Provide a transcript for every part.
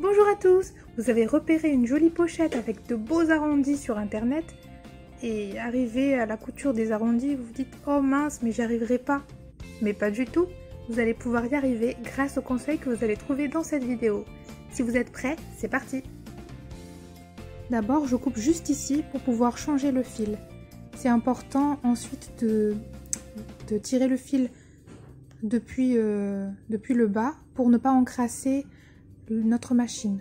Bonjour à tous! Vous avez repéré une jolie pochette avec de beaux arrondis sur internet et arrivé à la couture des arrondis, vous vous dites « Oh mince, mais j'y arriverai pas !» Mais pas du tout! Vous allez pouvoir y arriver grâce aux conseils que vous allez trouver dans cette vidéo. Si vous êtes prêts, c'est parti! D'abord, je coupe juste ici pour pouvoir changer le fil. C'est important ensuite de tirer le fil depuis le bas pour ne pas encrasser notre machine.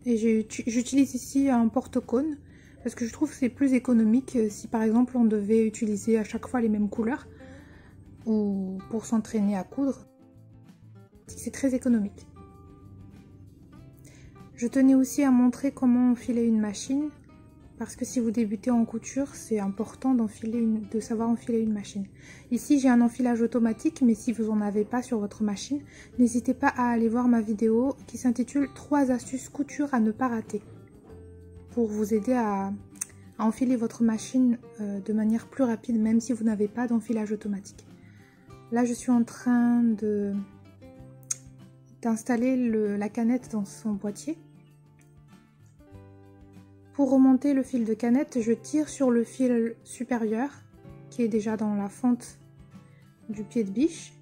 Et j'utilise ici un porte-cône parce que je trouve que c'est plus économique si par exemple on devait utiliser à chaque fois les mêmes couleurs ou pour s'entraîner à coudre. C'est très économique. Je tenais aussi à montrer comment enfiler une machine parce que si vous débutez en couture, c'est important de savoir enfiler une machine. Ici, j'ai un enfilage automatique, mais si vous n'en avez pas sur votre machine, n'hésitez pas à aller voir ma vidéo qui s'intitule 3 astuces couture à ne pas rater pour vous aider à enfiler votre machine de manière plus rapide, même si vous n'avez pas d'enfilage automatique. Là, je suis en train d'installer la canette dans son boîtier. Pour remonter le fil de canette, je tire sur le fil supérieur qui est déjà dans la fente du pied de biche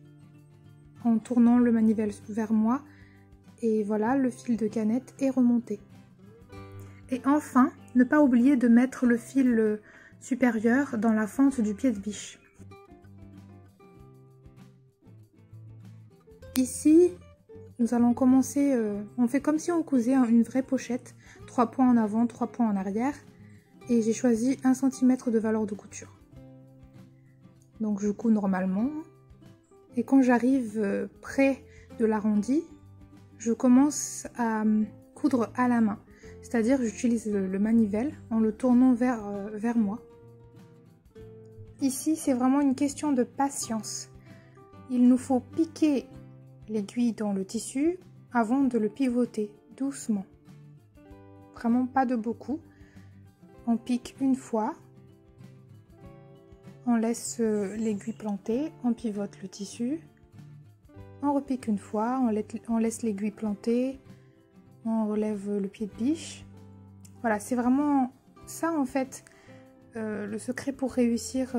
en tournant le manivelle vers moi et voilà, le fil de canette est remonté. Et enfin, ne pas oublier de mettre le fil supérieur dans la fente du pied de biche. Ici, nous allons commencer, on fait comme si on cousait une vraie pochette, 3 points en avant, 3 points en arrière, et j'ai choisi 1 cm de valeur de couture. Donc je couds normalement, et quand j'arrive près de l'arrondi, je commence à coudre à la main, c'est-à-dire j'utilise le manivelle en le tournant vers moi. Ici, c'est vraiment une question de patience. Il nous faut piquer l'aiguille dans le tissu avant de le pivoter doucement. Vraiment pas de beaucoup. On pique une fois, on laisse l'aiguille planter, on pivote le tissu, on repique une fois, on laisse l'aiguille planter, on relève le pied de biche. Voilà, c'est vraiment ça en fait le secret pour réussir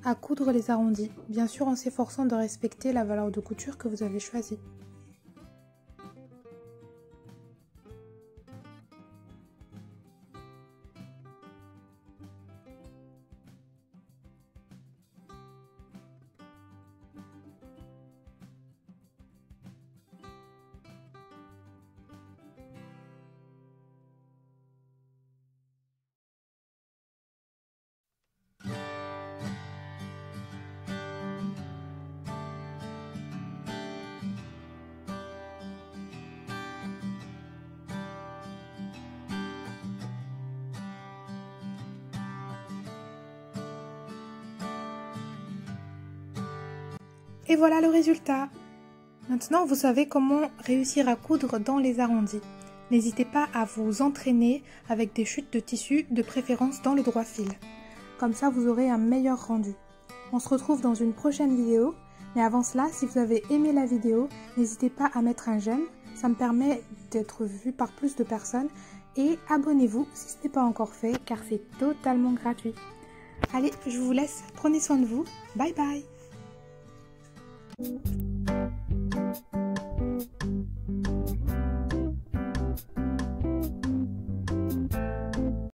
à coudre les arrondis, bien sûr en s'efforçant de respecter la valeur de couture que vous avez choisie. Et voilà le résultat. Maintenant, vous savez comment réussir à coudre dans les arrondis. N'hésitez pas à vous entraîner avec des chutes de tissu, de préférence dans le droit fil. Comme ça, vous aurez un meilleur rendu. On se retrouve dans une prochaine vidéo. Mais avant cela, si vous avez aimé la vidéo, n'hésitez pas à mettre un j'aime. Ça me permet d'être vu par plus de personnes. Et abonnez-vous si ce n'est pas encore fait, car c'est totalement gratuit. Allez, je vous laisse. Prenez soin de vous. Bye bye.